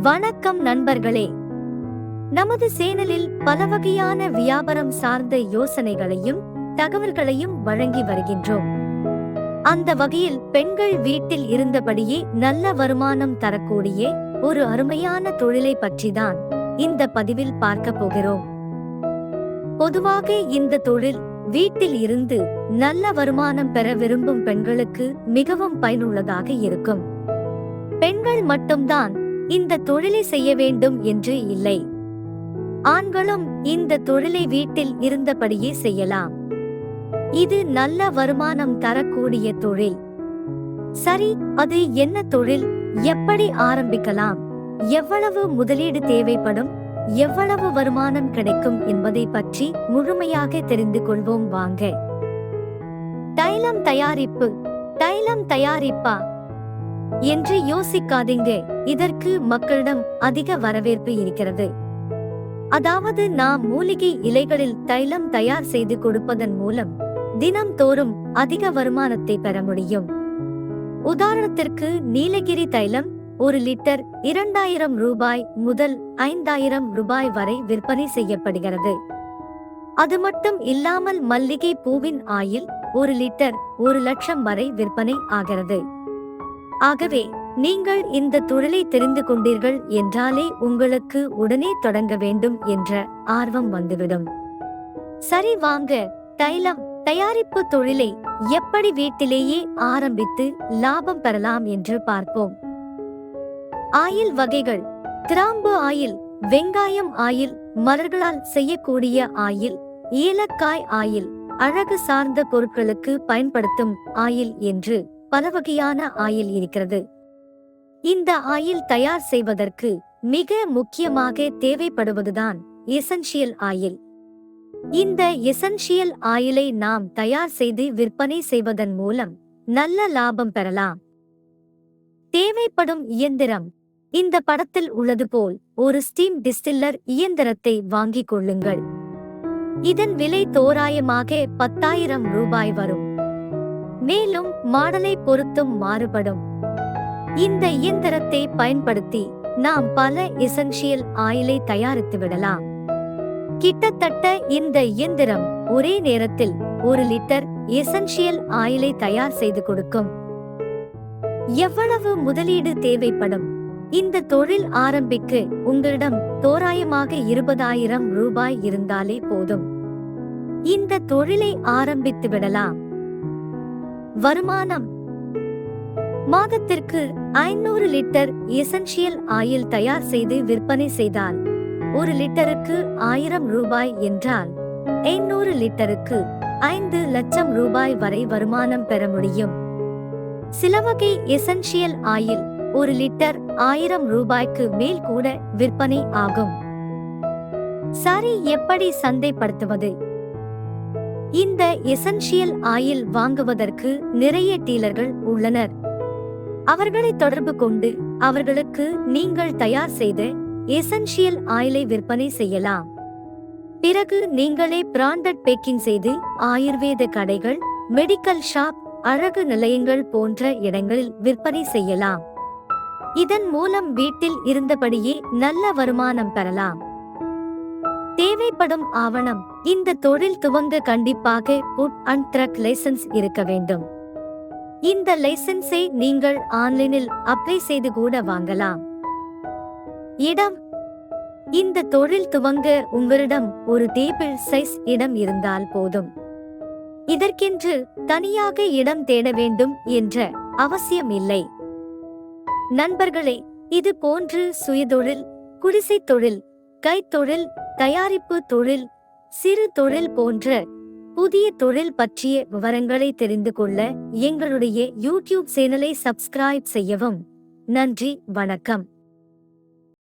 வணக்கம் நண்பர்களே. நமது சேனலில் பல வகையான வியாபாரம் சார்ந்த யோசனைகளையும் தகவல்களையும் வழங்கி வருகின்றோம். அந்த வகையில் பெண்கள் வீட்டில் இருந்தபடியே நல்ல வருமானம் தரக்கூடிய ஒரு அருமையான தொழிலை பற்றிதான் இந்த பதிவில் பார்க்க போகிறோம். பொதுவாக இந்த தொழில் வீட்டில் இருந்து நல்ல வருமானம் பெற விரும்பும் பெண்களுக்கு மிகவும் பயனுள்ளதாக இருக்கும். பெண்கள் மட்டும்தான் இந்த தொழிலை செய்ய வேண்டும் என்று இல்லை, ஆண்களும் இந்த தொழிலை வீட்டில் இருந்தபடியே செய்யலாம். இது நல்ல வருமானம் தரக்கூடிய தொழில். சரி, அது என்ன தொழில், எப்படி ஆரம்பிக்கலாம், எவ்வளவு முதலீடு தேவைப்படும், எவ்வளவு வருமானம் கிடைக்கும் என்பதை பற்றி முழுமையாக தெரிந்து கொள்வோம் வாங்க. தைலம் தயாரிப்பு. தைலம் தயாரிப்பா என்று யோசிக்காதீங்க. இதற்கு மக்களிடம் அதிக வரவேற்பு இருக்கிறது. அதாவது நாம் மூலிகை இலைகளில் தைலம் தயார் செய்து கொடுப்பதன் மூலம் தினம் தோறும் அதிக வருமானத்தை பெற முடியும். உதாரணத்திற்கு நீலகிரி தைலம் 1 லிட்டர் 2000 ரூபாய் முதல் 5000 ரூபாய் வரை விற்பனை செய்யப்படுகிறது. அது மட்டும் இல்லாமல் மல்லிகை பூவின் ஆயில் 1 லிட்டர் 1 லட்சம் வரை விற்பனை ஆகிறது. ஆகவே நீங்கள் இந்த தொழிலை தெரிந்து கொண்டீர்கள் என்றாலே உங்களுக்கு உடனே தொடங்க வேண்டும் என்ற ஆர்வம் வந்துவிடும். சரி வாங்க, தைலம் தயாரிப்பு தொழிலை எப்படி வீட்டிலேயே ஆரம்பித்து லாபம் பெறலாம் என்று பார்ப்போம். ஆயில் வகைகள்: கிராம்பு ஆயில், வெங்காயம் ஆயில், மலர்களால் செய்யக்கூடிய ஆயில், ஏலக்காய் ஆயில், அழகு சார்ந்த பொருட்களுக்கு பயன்படுத்தும் ஆயில் என்று பல வகையான ஆயில் இருக்கிறது. இந்த ஆயில் தயார் செய்வதற்கு மிக முக்கியமாக தேவைப்படுவதுதான் எசென்ஷியல் ஆயில். இந்த எசென்ஷியல் ஆயிலை நாம் தயார் செய்து விற்பனை செய்வதன் மூலம் நல்ல லாபம் பெறலாம். தேவைப்படும் இயந்திரம்: இந்த படத்தில் உள்ளது போல் ஒரு ஸ்டீம் டிஸ்டில்லர் இயந்திரத்தை வாங்கிக் கொள்ளுங்கள். இதன் விலை தோராயமாக 10,000 ரூபாய் வரும். மேலும் மாடலை பொறுத்தும் மாறுபடும். இந்த இயந்திரத்தை பயன்படுத்தி நாம் பல எசென்ஷியல் ஆயிலை தயாரித்து விடலாம். கிட்டத்தட்ட இந்த இயந்திரம் ஒரே நேரத்தில் 1 லிட்டர் எசென்ஷியல் ஆயிலை தயார் செய்து கொடுக்கும். எவ்வளவு முதலீடு தேவைப்படும்? இந்த தொழில் ஆரம்பிக்க உங்களிடம் தோராயமாக 20,000 ரூபாய் இருந்தாலே போதும். இந்த தொழிலை ஆரம்பித்து விடலாம். வருமானம்: மாதத்திற்கு 500 லிட்டர் எசென்ஷியல் ஆயில் தயார் செய்து விற்பனை செய்தால் 1 லிட்டருக்கு 1000 ரூபாய் என்றால் 500 லிட்டருக்கு 5 லட்சம் ரூபாய் வரை வருமானம் பெற முடியும். சில வகை எசென்ஷியல் ஆயில் 1 லிட்டர் 1000 ரூபாய்க்கு மேல் கூட விற்பனை ஆகும். சரி, எப்படி சந்தைப்படுத்துவது? இந்த எசென்ஷியல் ஆயில் வாங்குவதற்கு நிறைய டீலர்கள் உள்ளனர். அவர்களை தொடர்பு கொண்டு அவர்களுக்கு நீங்கள் தயார் செய்த எசென்ஷியல் ஆயிலை விற்பனை செய்யலாம். பிறகு நீங்களே பிராண்டட் பேக்கிங் செய்து ஆயுர்வேத கடைகள், மெடிக்கல் ஷாப், அழகு நிலையங்கள் போன்ற இடங்களில் விற்பனை செய்யலாம். இதன் மூலம் வீட்டில் இருந்தபடியே நல்ல வருமானம் பெறலாம். தேவைப்படும் ஆவணம்: இந்த தொழில் துவங்க கண்டிப்பாக ஃபுட் அண்ட் ட்ரக் லைசென்ஸ் இருக்க வேண்டும். இந்த லைசென்ஸை நீங்கள் ஆன்லைனில் அப்ளை செய்து கூட வாங்கலாம். இடம்: இந்த தொழில் துவங்க உங்களிடம் ஒரு டேபிள் சைஸ் இடம் இருந்தால் போதும். இதற்கென்று தனியாக இடம் தேட வேண்டும் என்ற அவசியம் இல்லை. நண்பர்களே, இது போன்று சுயதொழில், குடிசை தொழில், கைத்தொழில், தயாரிப்பு தொழில், சிறு தொழில் போன்ற புதிய தொழில் பற்றிய விவரங்களை தெரிந்து கொள்ள எங்களுடைய யூடியூப் சேனலை சப்ஸ்கிரைப் செய்யவும். நன்றி, வணக்கம்.